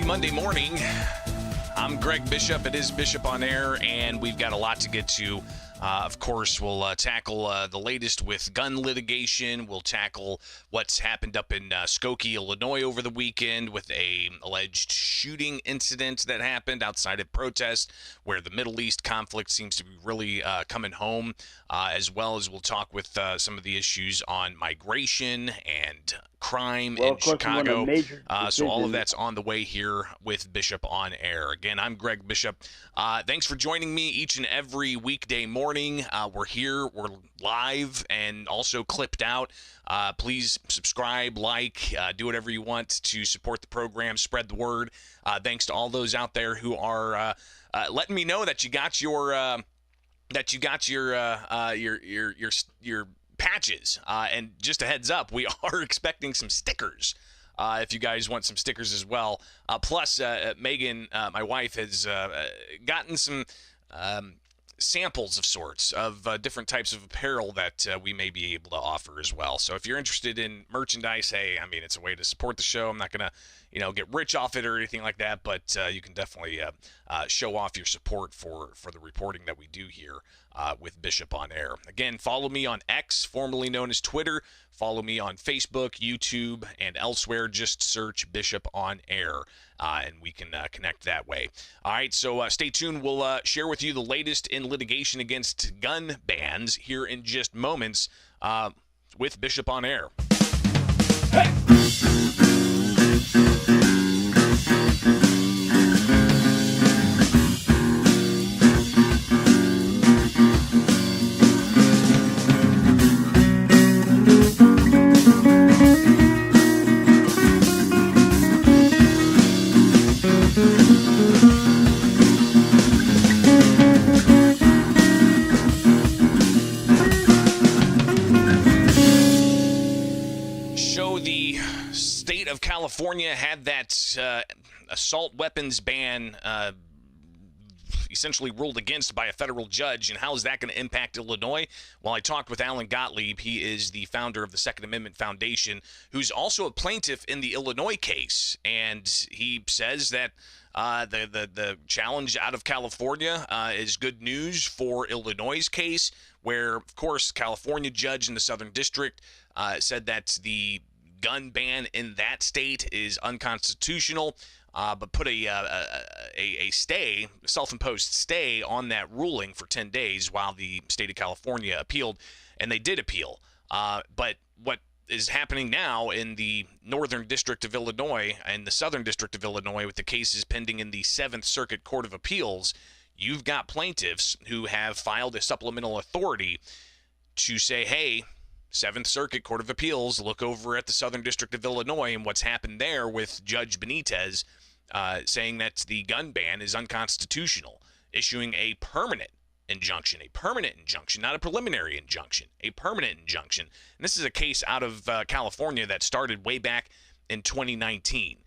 Monday morning. I'm Greg Bishop. It is Bishop on Air, and we've got a lot to get to. Of course, we'll tackle the latest with gun litigation. We'll tackle what's happened up in Skokie, Illinois over the weekend with a alleged shooting incident that happened outside of protest where the Middle East conflict seems to be really coming home, as well as we'll talk with some of the issues on migration and crime in Chicago. So all of that's on the way here with Bishop on Air. Again, I'm Greg Bishop. Thanks for joining me each and every weekday morning. We're here, we're live, and also clipped out. Please subscribe, like, do whatever you want to support the program, spread the word. Thanks to all those out there who are letting me know that you got your patches. And just a heads up, we are expecting some stickers. If you guys want some stickers as well. Plus, Megan, my wife, has gotten some samples of sorts of different types of apparel that we may be able to offer as well. So if you're interested in merchandise, hey, I mean, it's a way to support the show. I'm not going to, get rich off it or anything like that, but you can definitely show off your support for the reporting that we do here with Bishop on Air. Again, follow me on X, formerly known as Twitter. Follow me on Facebook, YouTube, and elsewhere. Just search Bishop on Air, and we can connect that way. All right, so stay tuned. We'll share with you the latest in litigation against gun bans here in just moments with Bishop on Air. Hey! Of California had that assault weapons ban essentially ruled against by a federal judge, and how is that going to impact Illinois? Well, I talked with Alan Gottlieb. He is the founder of the Second Amendment Foundation, who's also a plaintiff in the Illinois case, and he says that the challenge out of California is good news for Illinois' case, where, of course, California judge in the Southern District said that the gun ban in that state is unconstitutional, but put a stay, self-imposed stay on that ruling for 10 days while the state of California appealed, and they did appeal. But what is happening now in the Northern District of Illinois and the Southern District of Illinois with the cases pending in the 7th Circuit Court of Appeals, you've got plaintiffs who have filed a supplemental authority to say, hey, 7th Circuit Court of Appeals, look over at the Southern District of Illinois and what's happened there with Judge Benitez saying that the gun ban is unconstitutional, issuing a permanent injunction, not a preliminary injunction, a permanent injunction. And this is a case out of California that started way back in 2019.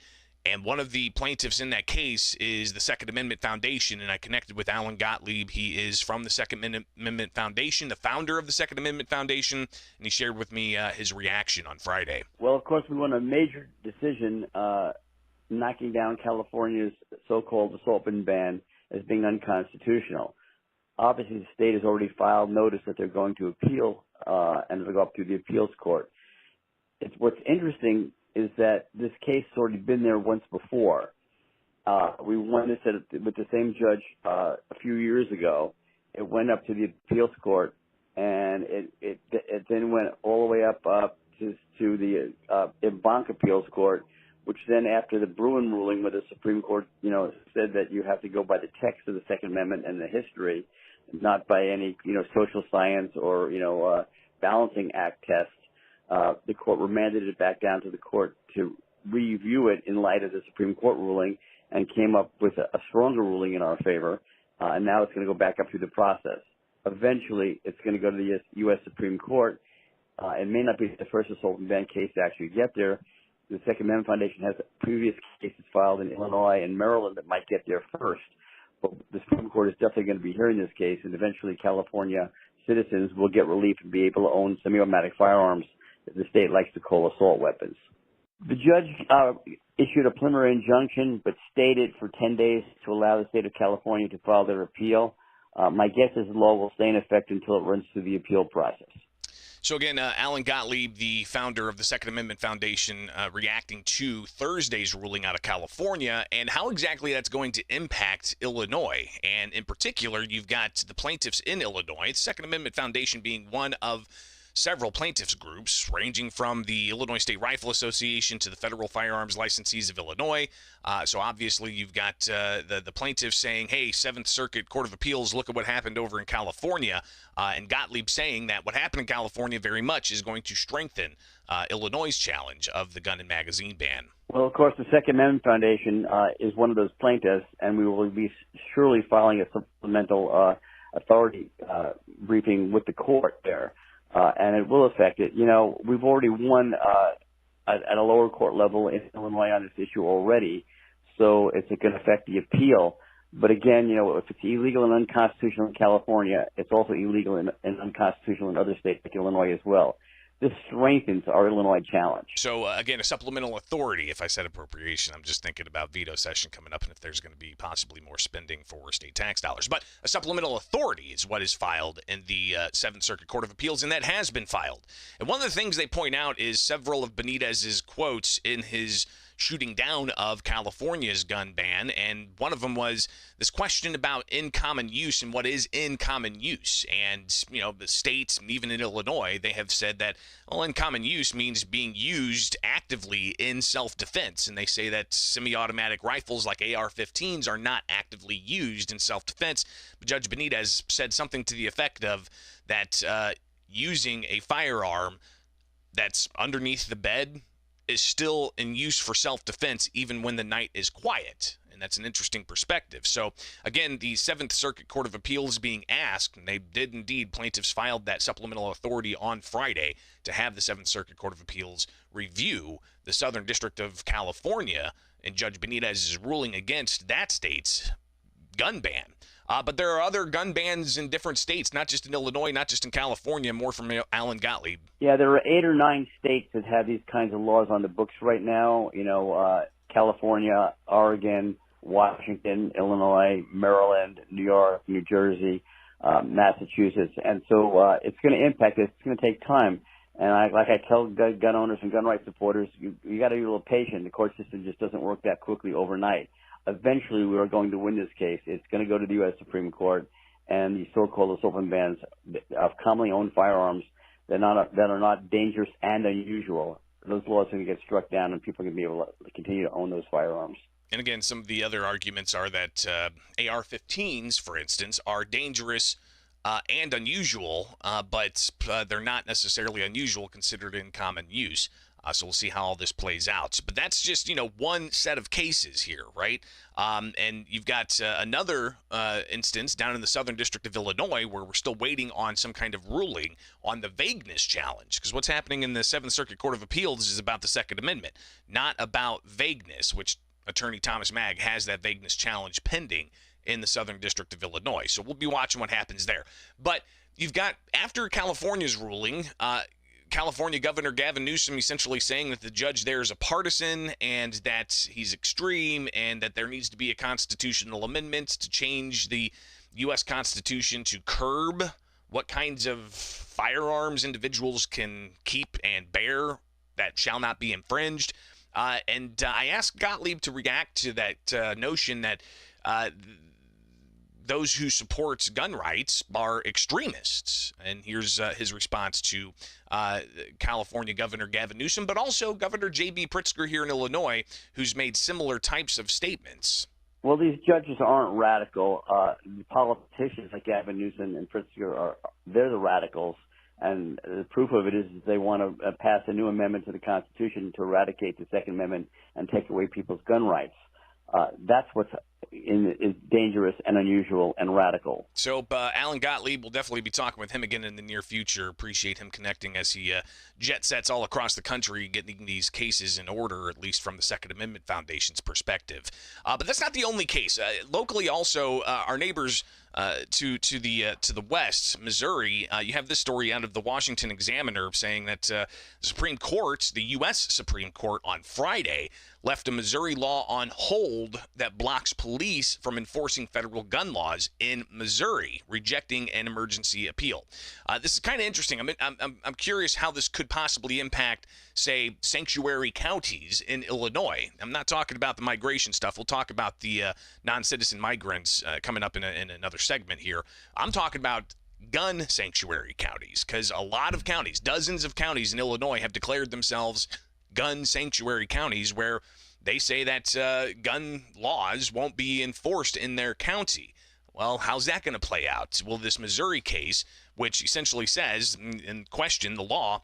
And one of the plaintiffs in that case is the Second Amendment Foundation, and I connected with Alan Gottlieb. He is from the Second Amendment Foundation, the founder of the Second Amendment Foundation, and he shared with me his reaction on Friday. Well, of course, we won a major decision knocking down California's so-called assault weapon ban as being unconstitutional. Obviously, the state has already filed notice that they're going to appeal, and it'll go up to the appeals court. What's interesting is that this case has already been there once before. We won this with the same judge a few years ago. It went up to the appeals court, and it then went all the way up to the en banc appeals court, which then, after the Bruin ruling, where the Supreme Court, said that you have to go by the text of the Second Amendment and the history, not by any, social science or, balancing act test. The court remanded it back down to the court to review it in light of the Supreme Court ruling, and came up with a stronger ruling in our favor. And now it's going to go back up through the process. Eventually, it's going to go to the U.S. Supreme Court. It may not be the first assault and ban case to actually get there. The Second Amendment Foundation has previous cases filed in Illinois and Maryland that might get there first. But the Supreme Court is definitely going to be hearing this case, and eventually California citizens will get relief and be able to own semi-automatic firearms that the state likes to call assault weapons. The judge issued a preliminary injunction, but stayed it for 10 days to allow the state of California to file their appeal. My guess is the law will stay in effect until it runs through the appeal process. So again, Alan Gottlieb, the founder of the Second Amendment Foundation, reacting to Thursday's ruling out of California and how exactly that's going to impact Illinois. And in particular, you've got the plaintiffs in Illinois, the Second Amendment Foundation being one of several plaintiffs groups, ranging from the Illinois State Rifle Association to the Federal Firearms Licensees of Illinois. So obviously you've got the plaintiffs saying, hey, Seventh Circuit Court of Appeals, look at what happened over in California. And Gottlieb saying that what happened in California very much is going to strengthen Illinois' challenge of the gun and magazine ban. Well, of course, the Second Amendment Foundation is one of those plaintiffs, and we will be surely filing a supplemental authority briefing with the court there. And it will affect it. You know, we've already won at a lower court level in Illinois on this issue already, so it's going to affect the appeal. But again, you know, if it's illegal and unconstitutional in California, it's also illegal and unconstitutional in other states like Illinois as well. This strengthens our Illinois challenge. So, again, a supplemental authority, if I said appropriation, I'm just thinking about veto session coming up and if there's going to be possibly more spending for state tax dollars. But a supplemental authority is what is filed in the Seventh Circuit Court of Appeals, and that has been filed. And one of the things they point out is several of Benitez's quotes in his shooting down of California's gun ban, and one of them was this question about in common use and what is in common use. And, you know, the states, even in Illinois, they have said that, well, in common use means being used actively in self-defense, and they say that semi-automatic rifles like AR-15s are not actively used in self-defense. But Judge Benitez said something to the effect of that using a firearm that's underneath the bed is still in use for self-defense even when the night is quiet. And that's an interesting perspective. So, again, the Seventh Circuit Court of Appeals being asked, and they did indeed, plaintiffs filed that supplemental authority on Friday to have the Seventh Circuit Court of Appeals review the Southern District of California and Judge Benitez's ruling against that state's gun ban. But there are other gun bans in different states, not just in Illinois, not just in California. More from Alan Gottlieb. Yeah, there are 8 or 9 states that have these kinds of laws on the books right now. You know, California, Oregon, Washington, Illinois, Maryland, New York, New Jersey, Massachusetts. And so it's going to impact us. It's going to take time. And like I tell gun owners and gun rights supporters, you got to be a little patient. The court system just doesn't work that quickly overnight. Eventually, we are going to win this case. It's going to go to the U.S. Supreme Court, and the so-called assault bans of commonly owned firearms that are not dangerous and unusual, those laws are going to get struck down, and people are going to be able to continue to own those firearms. And again, some of the other arguments are that AR-15s, for instance, are dangerous and unusual, but they're not necessarily unusual considered in common use. So we'll see how all this plays out. But that's just, you know, one set of cases here, right? And you've got another instance down in the Southern District of Illinois where we're still waiting on some kind of ruling on the vagueness challenge. Because what's happening in the Seventh Circuit Court of Appeals is about the Second Amendment, not about vagueness, which Attorney Thomas Magg has that vagueness challenge pending in the Southern District of Illinois. So we'll be watching what happens there. But you've got, after California's ruling, California Governor Gavin Newsom essentially saying that the judge there is a partisan and that he's extreme and that there needs to be a constitutional amendment to change the U.S. Constitution to curb what kinds of firearms individuals can keep and bear that shall not be infringed. And I asked Gottlieb to react to that notion that those who support gun rights are extremists. And here's his response to California Governor Gavin Newsom, but also Governor J.B. Pritzker here in Illinois, who's made similar types of statements. Well, these judges aren't radical. The politicians like Gavin Newsom and Pritzker they're the radicals. And the proof of it is they want to pass a new amendment to the Constitution to eradicate the Second Amendment and take away people's gun rights. That's what's is dangerous and unusual and radical. So Alan Gottlieb, will definitely be talking with him again in the near future. Appreciate him connecting as he jet sets all across the country, getting these cases in order, at least from the Second Amendment Foundation's perspective. But that's not the only case. Locally, also, our neighbors to the west, Missouri, you have this story out of the Washington Examiner saying that the Supreme Court, the U.S. Supreme Court, on Friday left a Missouri law on hold that blocks police from enforcing federal gun laws in Missouri, rejecting an emergency appeal. This is kind of interesting. I'm curious how this could possibly impact, say, sanctuary counties in Illinois. I'm not talking about the migration stuff. We'll talk about the non-citizen migrants coming up in another segment here. I'm talking about gun sanctuary counties, because a lot of counties, dozens of counties in Illinois, have declared themselves gun sanctuary counties, where they say that gun laws won't be enforced in their county. Well, how's that going to play out? Well, this Missouri case, which essentially says, in question, the law,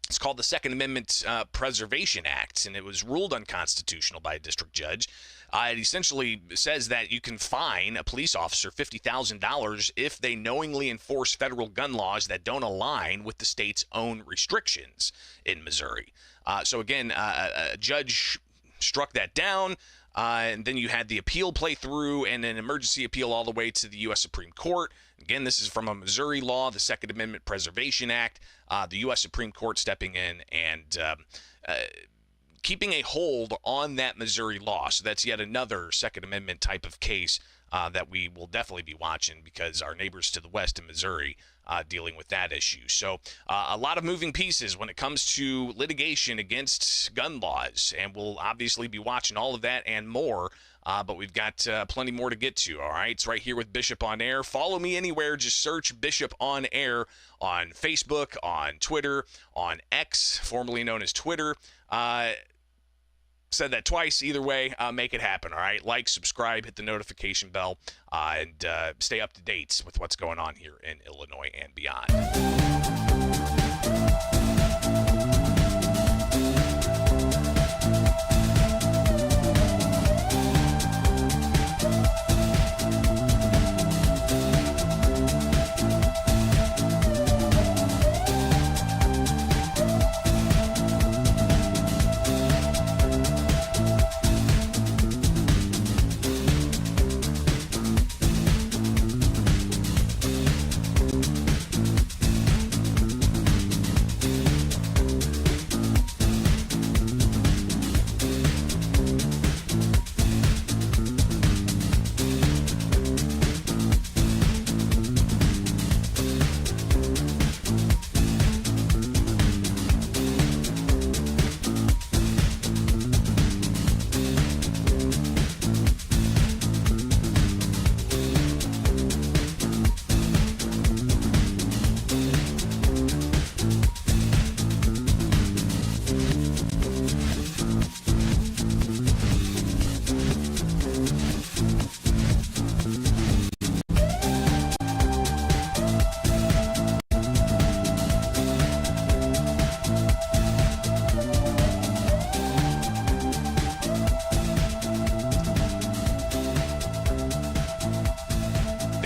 it's called the Second Amendment Preservation Act, and it was ruled unconstitutional by a district judge. It essentially says that you can fine a police officer $50,000 if they knowingly enforce federal gun laws that don't align with the state's own restrictions in Missouri. So again, a judge struck that down, and then you had the appeal play through and an emergency appeal all the way to the U.S. Supreme Court. Again, this is from a Missouri law, the Second Amendment Preservation Act, the U.S. Supreme Court stepping in and keeping a hold on that Missouri law. So that's yet another Second Amendment type of case that we will definitely be watching, because our neighbors to the west in Missouri dealing with that issue. So a lot of moving pieces when it comes to litigation against gun laws, and we'll obviously be watching all of that and more. But we've got plenty more to get to. All right, it's right here with Bishop on Air. Follow me anywhere. Just search Bishop on Air on Facebook, on Twitter, on X, formerly known as Twitter. Said that twice. Either way, make it happen. All right, like, subscribe, hit the notification bell, and stay up to date with what's going on here in Illinois and beyond.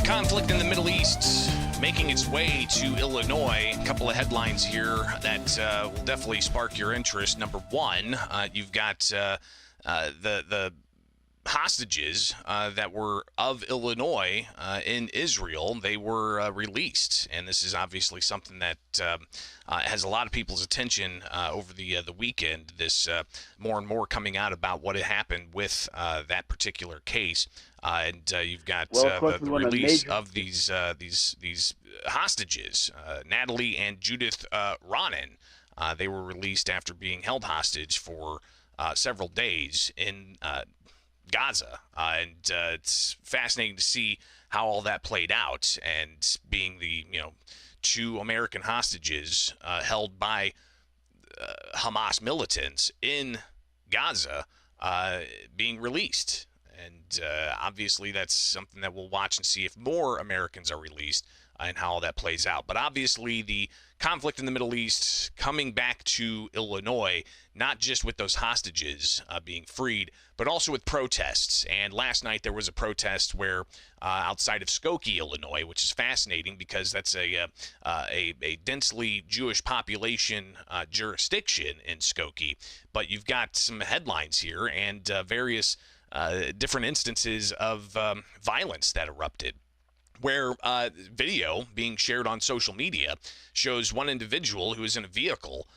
Conflict in the Middle East making its way to Illinois. A couple of headlines here that will definitely spark your interest. Number one, you've got the hostages that were of Illinois in Israel. They were released, and this is obviously something that has a lot of people's attention over the weekend. This more and more coming out about what had happened with that particular case. And you've got the release of these hostages, Natalie and Judith Ronan. They were released after being held hostage for several days in Gaza. And it's fascinating to see how all that played out, and being the two American hostages held by Hamas militants in Gaza being released. And obviously, that's something that we'll watch and see if more Americans are released and how all that plays out. But obviously, the conflict in the Middle East coming back to Illinois, not just with those hostages being freed, but also with protests. And last night there was a protest where outside of Skokie, Illinois, which is fascinating because that's a densely Jewish population jurisdiction in Skokie. But you've got some headlines here and various different instances of violence that erupted, where video being shared on social media shows one individual who is in a vehicle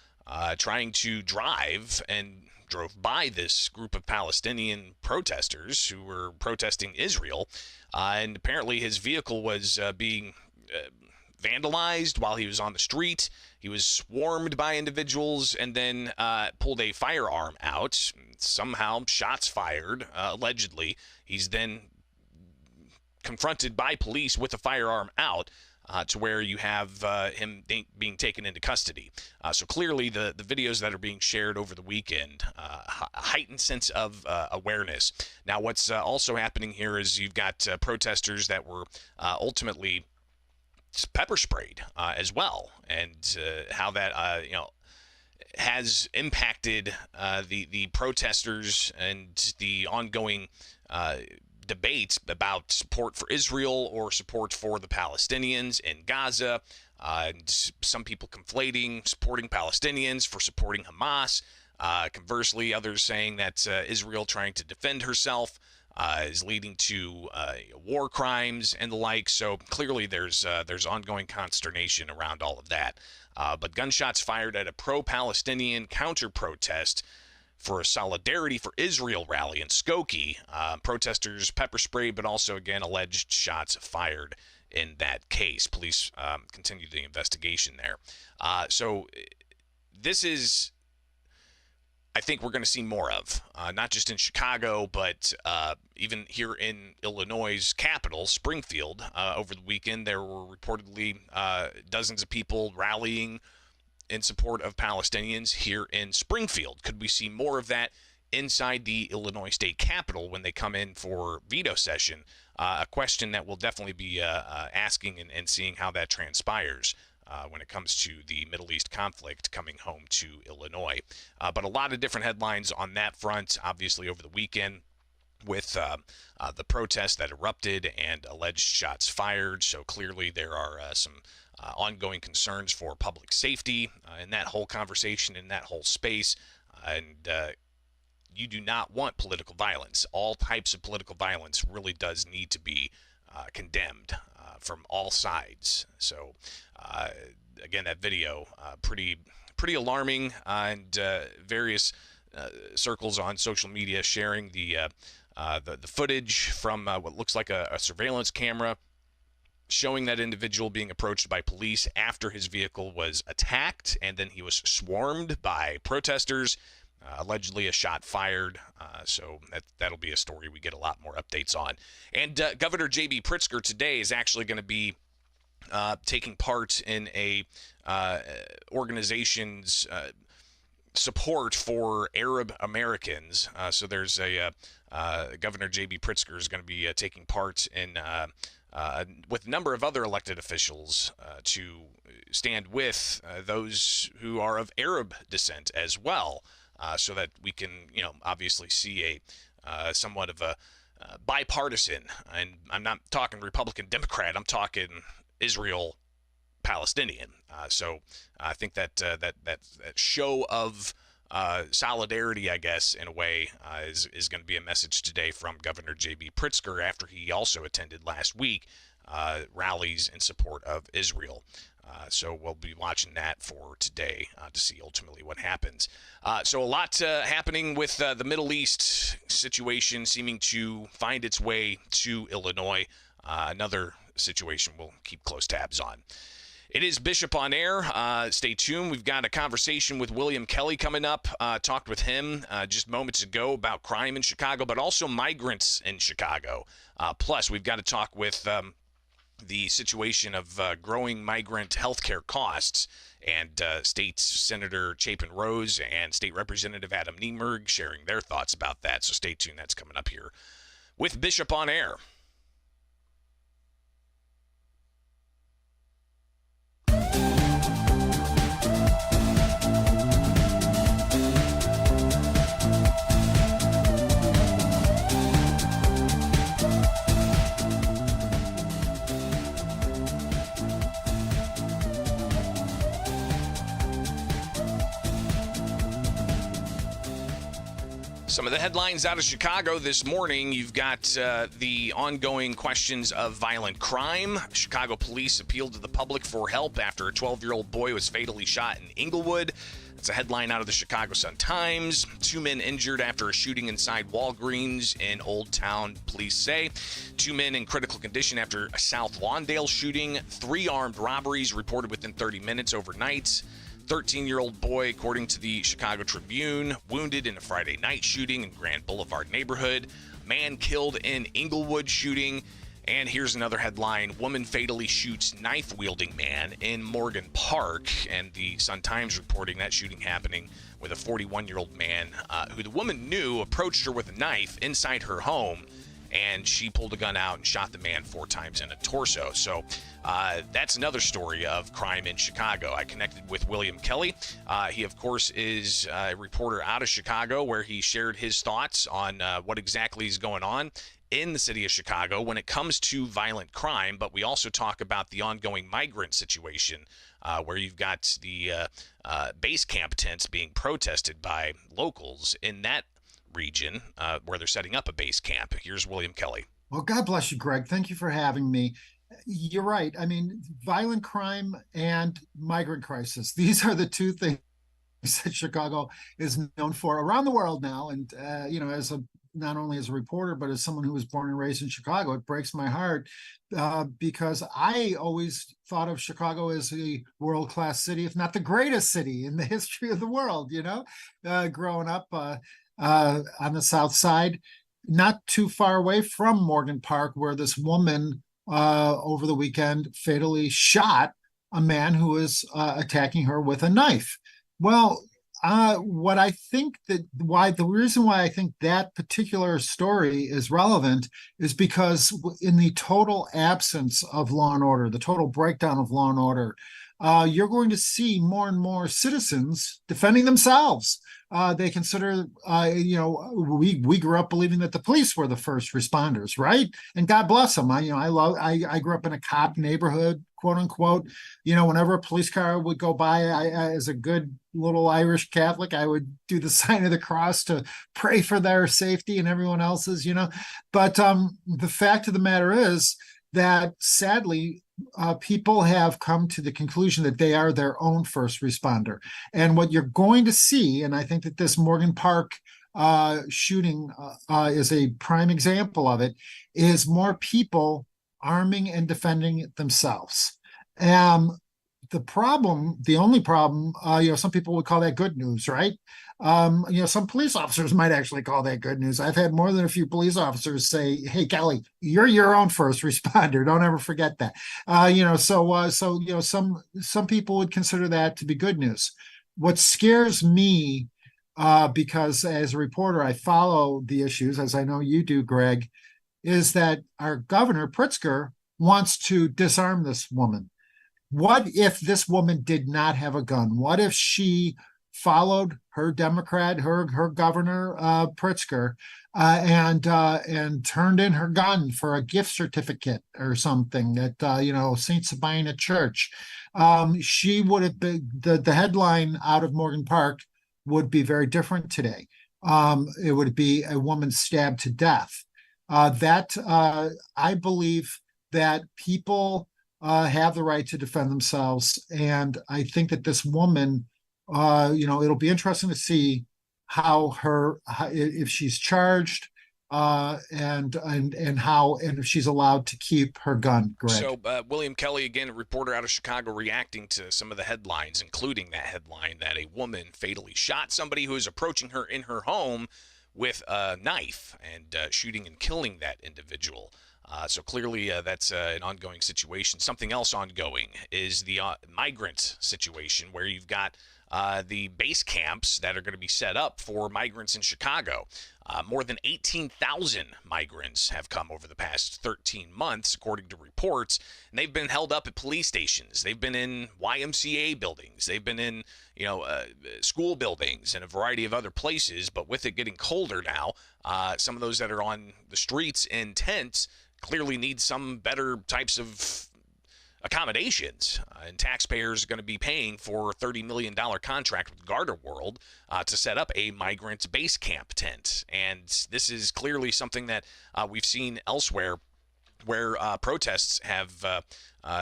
trying to drive and drove by this group of Palestinian protesters who were protesting Israel. And apparently his vehicle was being vandalized while he was on the street. He was swarmed by individuals and then pulled a firearm out. Somehow, shots fired, allegedly. He's then confronted by police with a firearm out to where you have him being taken into custody. So clearly the videos that are being shared over the weekend, a heightened sense of awareness. Now, what's also happening here is you've got protesters that were ultimately pepper sprayed as well, and how that has impacted the protesters and the ongoing debates about support for Israel or support for the Palestinians in Gaza. And some people conflating supporting Palestinians for supporting Hamas. Conversely, others saying that Israel trying to defend herself is leading to war crimes and the like. So clearly there's ongoing consternation around all of that. But gunshots fired at a pro-Palestinian counter-protest for a Solidarity for Israel rally in Skokie. Protesters pepper sprayed, but also, again, alleged shots fired in that case. Police continue the investigation there. So this is, I think we're going to see more of, not just in Chicago, but even here in Illinois' capital, Springfield. Over the weekend, there were reportedly dozens of people rallying in support of Palestinians here in Springfield. Could we see more of that inside the Illinois state capitol when they come in for veto session? A question that we'll definitely be asking and seeing how that transpires when it comes to the Middle East conflict coming home to Illinois. But a lot of different headlines on that front, obviously, over the weekend with the protests that erupted and alleged shots fired. So clearly there are some ongoing concerns for public safety in that whole conversation, in that whole space. And you do not want political violence. All types of political violence really does need to be condemned from all sides. So, again, that video, pretty alarming, and various circles on social media sharing the footage from what looks like a surveillance camera showing that individual being approached by police after his vehicle was attacked, and then he was swarmed by protesters, allegedly a shot fired. So that'll be a story we get a lot more updates on. And Governor J.B. Pritzker today is actually going to be taking part in a organization's support for Arab Americans. So there's Governor J.B. Pritzker is going to be taking part in with a number of other elected officials to stand with those who are of Arab descent as well, so that we can, obviously see a somewhat of a bipartisan, and I'm not talking Republican Democrat, I'm talking Israel Palestinian. So I think that show of solidarity, I guess, in a way, is going to be a message today from Governor J.B. Pritzker after he also attended last week rallies in support of Israel. So we'll be watching that for today to see ultimately what happens. So a lot happening with the Middle East situation seeming to find its way to Illinois. Another situation we'll keep close tabs on. It is Bishop on Air. Stay tuned. We've got a conversation with William Kelly coming up. Talked with him just moments ago about crime in Chicago, but also migrants in Chicago. Plus, we've got to talk with the situation of growing migrant health care costs, and State Senator Chapin Rose and State Representative Adam Niemerg sharing their thoughts about that. So stay tuned. That's coming up here with Bishop on Air. Some of the headlines out of Chicago this morning. You've got the ongoing questions of violent crime. Chicago police appealed to the public for help after a 12-year-old boy was fatally shot in Inglewood. It's a headline out of the Chicago Sun-Times. 2 men injured after a shooting inside Walgreens in Old Town, police say. 2 men in critical condition after a South Lawndale shooting. 3 armed robberies reported within 30 minutes overnight. 13-year-old boy, according to the Chicago Tribune, wounded in a Friday night shooting in Grand Boulevard neighborhood. Man killed in Inglewood shooting. And here's another headline: woman fatally shoots knife-wielding man in Morgan Park. And the Sun-Times reporting that shooting happening with a 41-year-old man who the woman knew approached her with a knife inside her home. And she pulled a gun out and shot the man 4 times in the torso. So that's another story of crime in Chicago. I connected with William Kelly. He, of course, is a reporter out of Chicago, where he shared his thoughts on what exactly is going on in the city of Chicago when it comes to violent crime. But we also talk about the ongoing migrant situation, where you've got the base camp tents being protested by locals in that region, where they're setting up a base camp. Here's William Kelly. Well, God bless you, Greg. Thank you for having me. You're right. I mean, violent crime and migrant crisis. These are the 2 things that Chicago is known for around the world now. And, as not only as a reporter, but as someone who was born and raised in Chicago, it breaks my heart because I always thought of Chicago as a world-class city, if not the greatest city in the history of the world, growing up on the south side, not too far away from Morgan Park, where this woman over the weekend fatally shot a man who was attacking her with a knife. Well, the reason why I think that particular story is relevant is because in the total absence of law and order, the total breakdown of law and order, you're going to see more and more citizens defending themselves. They consider, we grew up believing that the police were the first responders, right? And God bless them. I grew up in a cop neighborhood, quote unquote. Whenever a police car would go by, I as a good little Irish Catholic, I would do the sign of the cross to pray for their safety and everyone else's, But the fact of the matter is that sadly, people have come to the conclusion that they are their own first responder. And what you're going to see, and I think that this Morgan Park shooting is a prime example of it, is more people arming and defending themselves. The only problem, some people would call that good news, right? Some police officers might actually call that good news. I've had more than a few police officers say, "Hey, Kelly, you're your own first responder. Don't ever forget that." Some people would consider that to be good news. What scares me, because as a reporter, I follow the issues, as I know you do, Greg, is that our governor, Pritzker, wants to disarm this woman. What if this woman did not have a gun? What if she followed her Democrat, her governor, Pritzker, and turned in her gun for a gift certificate or something at, St. Sabina Church? She would have been, the headline out of Morgan Park would be very different today. It would be a woman stabbed to death. I believe that people have the right to defend themselves. And I think that this woman, it'll be interesting to see how if she's charged, and if she's allowed to keep her gun, Greg. So William Kelly, again, a reporter out of Chicago, reacting to some of the headlines, including that headline that a woman fatally shot somebody who is approaching her in her home with a knife and shooting and killing that individual. So clearly that's an ongoing situation. Something else ongoing is the migrant situation, where you've got the base camps that are going to be set up for migrants in Chicago. More than 18,000 migrants have come over the past 13 months, according to reports, and they've been held up at police stations. They've been in YMCA buildings. They've been in, school buildings and a variety of other places. But with it getting colder now, some of those that are on the streets in tents clearly need some better types of accommodations, and taxpayers are going to be paying for a $30 million contract with Garter World to set up a migrant base camp tent. And this is clearly something that we've seen elsewhere where protests have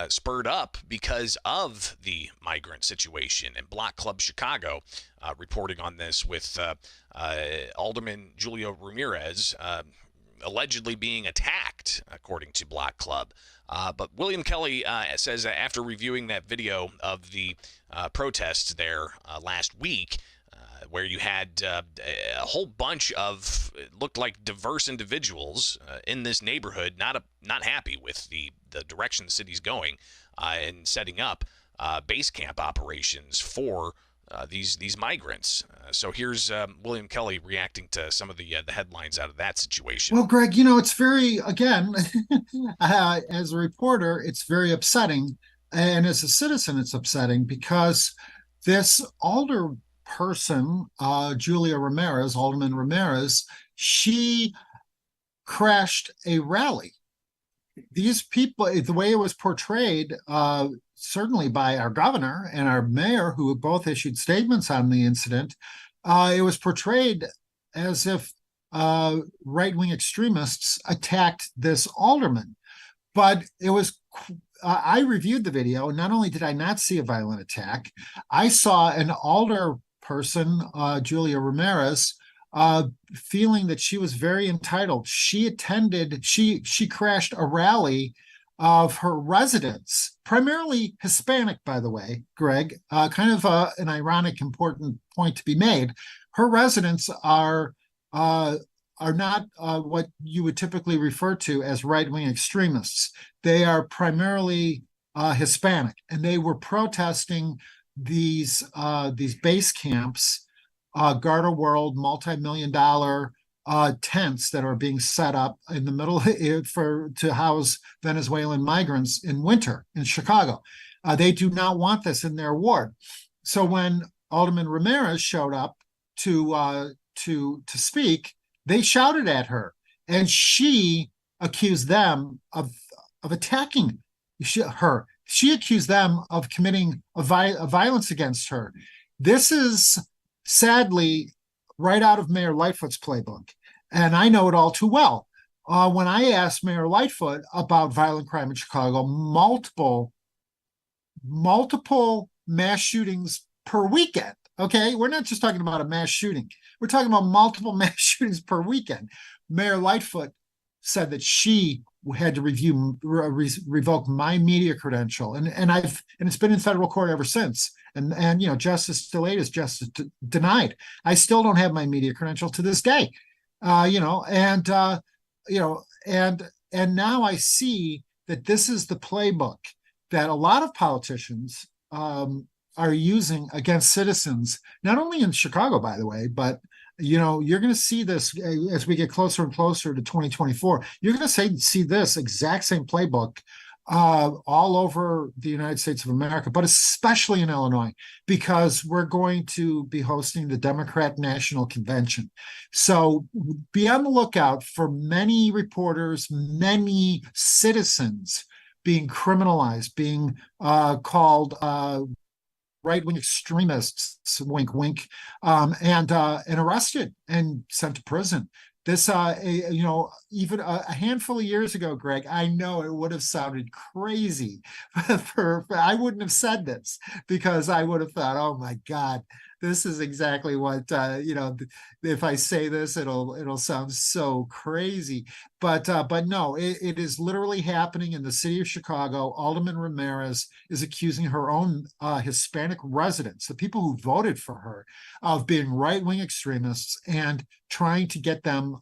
spurred up because of the migrant situation. And Block Club Chicago reporting on this with Alderman Julio Ramirez allegedly being attacked, according to Block Club. But William Kelly says that after reviewing that video of the protests there last week, where you had a whole bunch of, it looked like diverse individuals in this neighborhood, not happy with the direction the city's going and setting up base camp operations for these migrants. So here's William Kelly reacting to some of the headlines out of that situation. Well, Greg, it's very, again, as a reporter, it's very upsetting. And as a citizen, it's upsetting because this alder person, Alderman Ramirez, she crashed a rally. These people, the way it was portrayed, certainly by our governor and our mayor, who both issued statements on the incident, it was portrayed as if right-wing extremists attacked this alderman. But it was, I reviewed the video, and not only did I not see a violent attack, I saw an alder person, Julia Ramirez, feeling that she was very entitled. She crashed a rally of her residents, primarily Hispanic, by the way, Greg, kind of an ironic, important point to be made. Her residents are not what you would typically refer to as right-wing extremists. They are primarily Hispanic, and they were protesting these base camps, Garter World multi-million-dollar tents that are being set up in the middle to house Venezuelan migrants in winter in Chicago. They do not want this in their ward. So when Alderman Ramirez showed up to speak, they shouted at her, and she accused them of attacking her. She accused them of committing a violence against her. This is sadly right out of Mayor Lightfoot's playbook, and I know it all too well. When I asked Mayor Lightfoot about violent crime in Chicago, multiple mass shootings per weekend. Okay, we're not just talking about a mass shooting. We're talking about multiple mass shootings per weekend. Mayor Lightfoot said that she had to revoke my media credential, and it's been in federal court ever since. And justice delayed is justice denied. I still don't have my media credential to this day. And now I see that this is the playbook that a lot of politicians are using against citizens, not only in Chicago, by the way, but you're going to see this as we get closer and closer to 2024. You're going to see this exact same playbook all over the United States of America, but especially in Illinois, because we're going to be hosting the Democrat National Convention. So be on the lookout for many reporters, many citizens being criminalized, being called right-wing extremists, wink, wink, and arrested and sent to prison. This, even a handful of years ago, Greg, I know it would have sounded crazy I wouldn't have said this, because I would have thought, oh my God, this is exactly what, if I say this, it'll sound so crazy. But no, it is literally happening in the city of Chicago. Alderman Ramirez is accusing her own Hispanic residents, the people who voted for her, of being right-wing extremists and trying to get them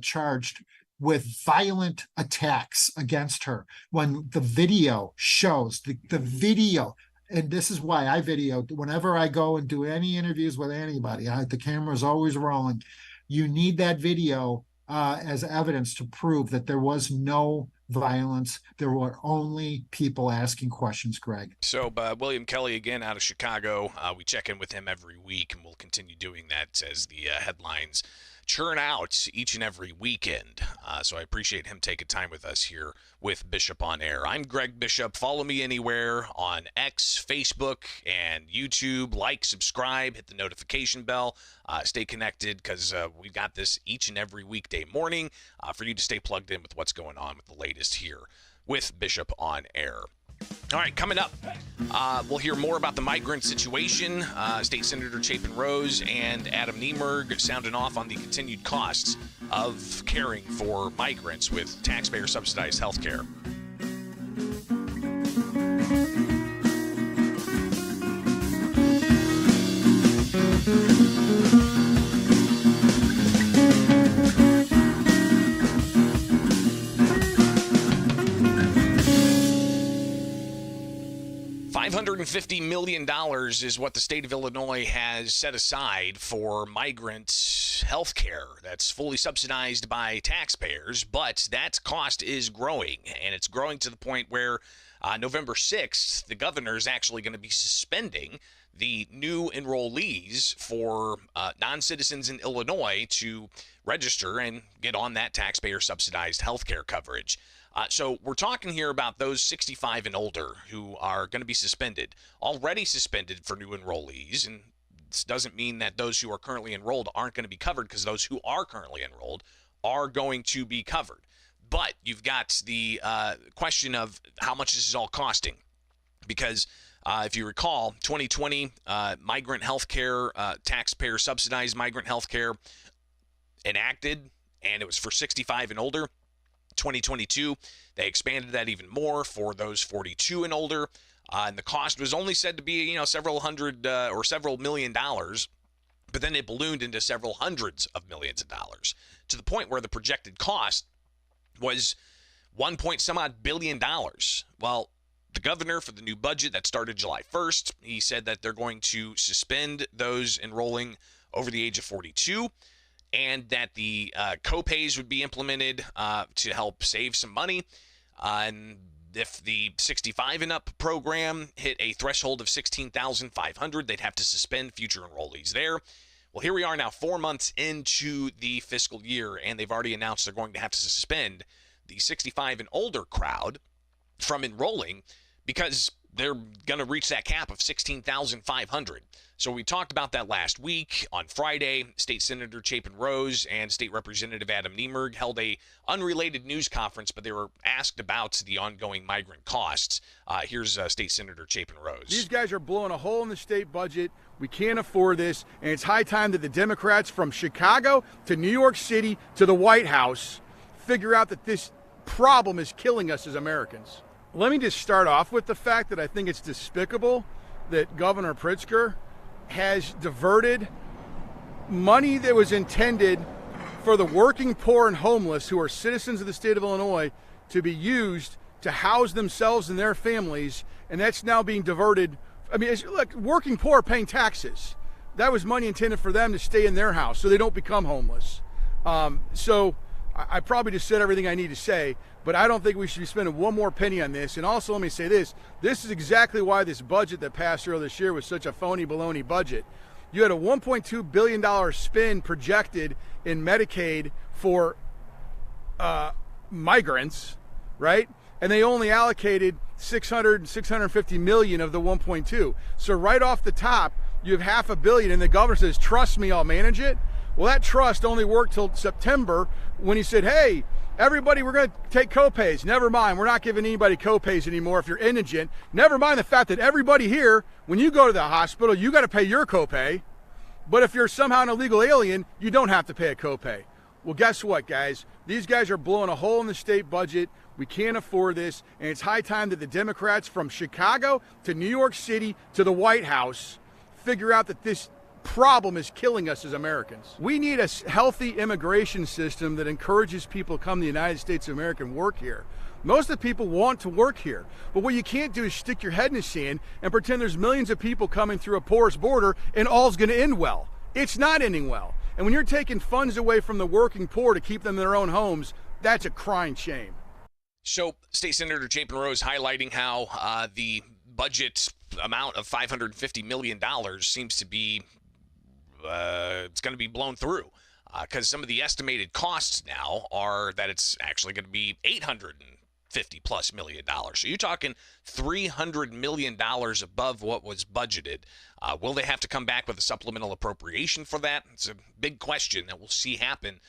charged with violent attacks against her. When the video shows, the video, and this is why I video whenever I go and do any interviews with anybody. The camera is always rolling. You need that video as evidence to prove that there was no violence. There were only people asking questions, Greg. So William Kelly, again, out of Chicago. We check in with him every week, and we'll continue doing that as the headlines churn out each and every weekend. So I appreciate him taking time with us here with Bishop on Air. I'm Greg Bishop. Follow me anywhere on X, Facebook, and YouTube. Like, subscribe, hit the notification bell. Stay connected, because we've got this each and every weekday morning for you to stay plugged in with what's going on with the latest here with Bishop on Air. All right, coming up, we'll hear more about the migrant situation. State Senator Chapin Rose and Adam Niemerg sounding off on the continued costs of caring for migrants with taxpayer-subsidized health care. $550 million is what the state of Illinois has set aside for migrant health care that's fully subsidized by taxpayers, but that cost is growing, and it's growing to the point where November 6th, the governor is actually going to be suspending the new enrollees for non-citizens in Illinois to register and get on that taxpayer-subsidized health care coverage. So we're talking here about those 65 and older who are going to be suspended, already suspended for new enrollees. And this doesn't mean that those who are currently enrolled aren't going to be covered, because those who are currently enrolled are going to be covered. But you've got the question of how much this is all costing, because if you recall, 2020 migrant health care, taxpayer subsidized migrant health care enacted, and it was for 65 and older. 2022, they expanded that even more for those 42 and older, and the cost was only said to be, several hundred or several $1 million, but then it ballooned into several hundreds of millions of dollars, to the point where the projected cost was $1 billion. Well, the governor, for the new budget that started July 1st, he said that they're going to suspend those enrolling over the age of 42, and that the co-pays would be implemented to help save some money. And if the 65 and up program hit a threshold of $16,500, they'd have to suspend future enrollees there. Well, here we are now 4 months into the fiscal year, and they've already announced they're going to have to suspend the 65 and older crowd from enrolling because they're going to reach that cap of $16,500. So we talked about that last week. On Friday, State Senator Chapin Rose and State Representative Adam Niemerg held a unrelated news conference, but they were asked about the ongoing migrant costs. Here's State Senator Chapin Rose. These guys are blowing a hole in the state budget. We can't afford this, and it's high time that the Democrats from Chicago to New York City to the White House figure out that this problem is killing us as Americans. Let me just start off with the fact that I think it's despicable that Governor Pritzker has diverted money that was intended for the working poor and homeless who are citizens of the state of Illinois to be used to house themselves and their families, and that's now being diverted. I mean, look, working poor are paying taxes. That was money intended for them to stay in their house so they don't become homeless. So I probably just said everything I need to say, but I don't think we should be spending one more penny on this. And also, let me say this. This is exactly why this budget that passed earlier this year was such a phony baloney budget. You had a $1.2 billion spend projected in Medicaid for migrants, right? And they only allocated $650 million of the 1.2. So right off the top, you have $500 million, and the governor says, trust me, I'll manage it. Well, that trust only worked till September when he said, hey, everybody, we're going to take copays. Never mind, we're not giving anybody copays anymore if you're indigent. Never mind the fact that everybody here, when you go to the hospital, you got to pay your copay. But if you're somehow an illegal alien, you don't have to pay a copay. Well, guess what, guys? These guys are blowing a hole in the state budget. We can't afford this, and it's high time that the Democrats from Chicago to New York City to the White House figure out that this problem is killing us as Americans. We need a healthy immigration system that encourages people to come to the United States of America and work here. Most of the people want to work here. But what you can't do is stick your head in the sand and pretend there's millions of people coming through a porous border and all's going to end well. It's not ending well. And when you're taking funds away from the working poor to keep them in their own homes, that's a crying shame. So, State Senator Chapin Rose highlighting how the budget amount of $550 million seems to be it's going to be blown through because some of the estimated costs now are that it's actually going to be $850+ million. So you're talking $300 million above what was budgeted. Will they have to come back with a supplemental appropriation for that? It's a big question that we'll see happen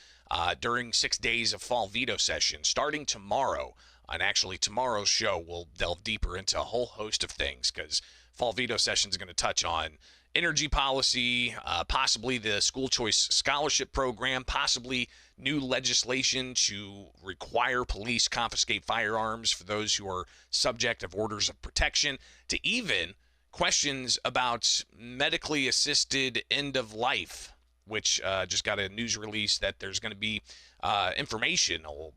during 6 days of fall veto session starting tomorrow. And actually, tomorrow's show will delve deeper into a whole host of things because fall veto session is going to touch on energy policy, possibly the school choice scholarship program, possibly new legislation to require police confiscate firearms for those who are subject of orders of protection, to even questions about medically assisted end of life, which just got a news release that there's going to be informational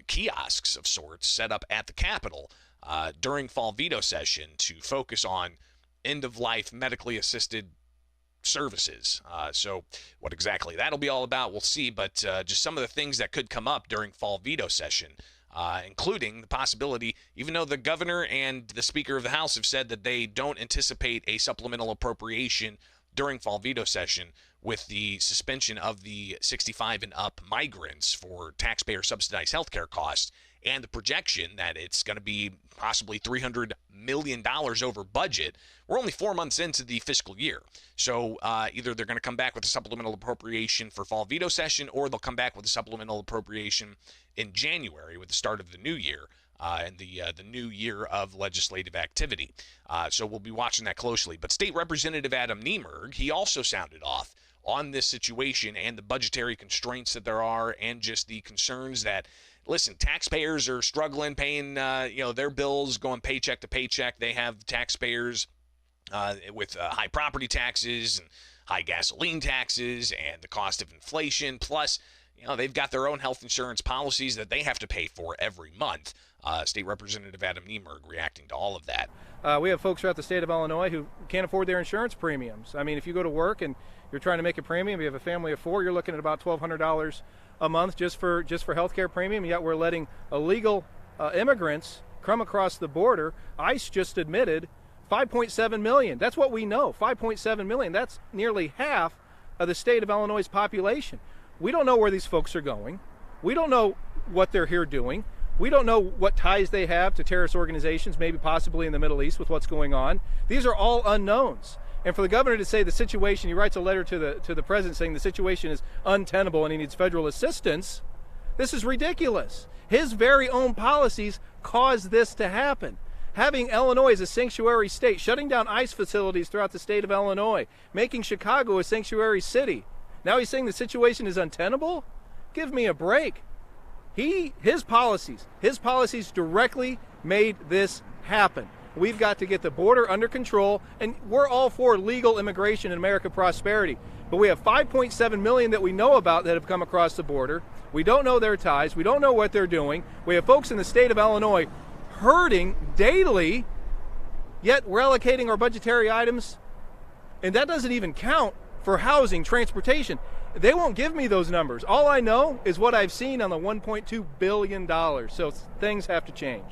kiosks of sorts set up at the Capitol during fall veto session to focus on end-of-life medically assisted services. So what exactly that'll be all about, we'll see. But just some of the things that could come up during fall veto session, including the possibility, even though the governor and the Speaker of the House have said that they don't anticipate a supplemental appropriation during fall veto session with the suspension of the 65 and up migrants for taxpayer subsidized healthcare costs and the projection that it's going to be possibly $300 million over budget. We're only 4 months into the fiscal year. So either they're going to come back with a supplemental appropriation for fall veto session or they'll come back with a supplemental appropriation in January with the start of the new year and the new year of legislative activity. So we'll be watching that closely. But State Representative Adam Niemerg, he also sounded off on this situation and the budgetary constraints that there are and just the concerns that, listen, taxpayers are struggling paying their bills, going paycheck to paycheck. They have taxpayers with high property taxes and high gasoline taxes and the cost of inflation. Plus, they've got their own health insurance policies that they have to pay for every month. State Representative Adam Niemerg reacting to all of that. We have folks throughout the state of Illinois who can't afford their insurance premiums. I mean, if you go to work and you're trying to make a premium, you have a family of four, you're looking at about $1,200 a month just for healthcare premium. Yet we're letting illegal immigrants come across the border. ICE just admitted 5.7 million. That's what we know. 5.7 million. That's nearly half of the state of Illinois' population. We don't know where these folks are going. We don't know what they're here doing. We don't know what ties they have to terrorist organizations, maybe possibly in the Middle East with what's going on. These are all unknowns. And for the governor to say the situation, he writes a letter to the president saying the situation is untenable and he needs federal assistance, this is ridiculous. His very own policies caused this to happen. Having Illinois as a sanctuary state, shutting down ICE facilities throughout the state of Illinois, making Chicago a sanctuary city. Now he's saying the situation is untenable? Give me a break. His policies directly made this happen. We've got to get the border under control, and we're all for legal immigration and American prosperity. But we have 5.7 million that we know about that have come across the border. We don't know their ties. We don't know what they're doing. We have folks in the state of Illinois hurting daily, yet we're allocating our budgetary items, and that doesn't even count for housing, transportation. They won't give me those numbers. All I know is what I've seen on the $1.2 billion. So things have to change.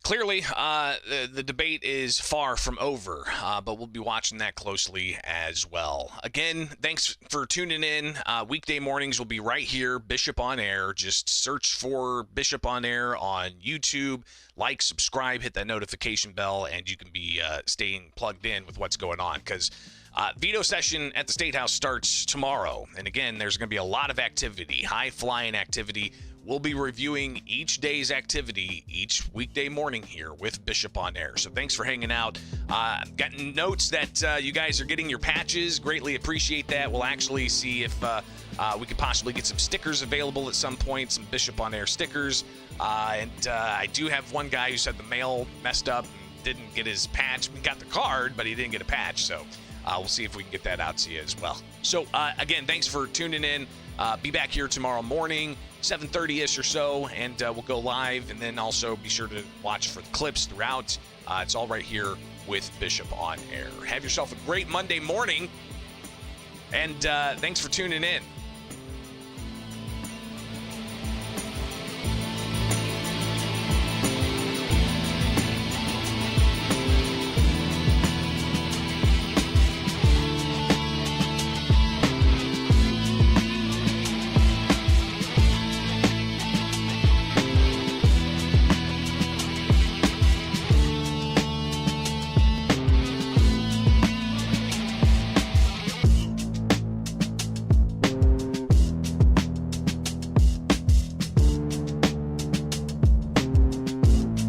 Clearly, the debate is far from over, but we'll be watching that closely as well. Again, thanks for tuning in. Weekday mornings will be right here, Bishop on Air. Just search for Bishop on Air on YouTube. Like, subscribe, hit that notification bell, and you can be staying plugged in with what's going on because veto session at the State House starts tomorrow. And again, there's going to be a lot of activity, high-flying activity. We'll be reviewing each day's activity each weekday morning here with Bishop on Air. So thanks for hanging out. Got notes that you guys are getting your patches. Greatly appreciate that. We'll actually see if we could possibly get some stickers available at some point, some Bishop on Air stickers. And I do have one guy who said the mail messed up and didn't get his patch. He got the card, but he didn't get a patch. So we'll see if we can get that out to you as well. So, again, thanks for tuning in. Be back here tomorrow morning, 7:30-ish or so, and we'll go live. And then also be sure to watch for the clips throughout. It's all right here with Bishop on Air. Have yourself a great Monday morning, and thanks for tuning in.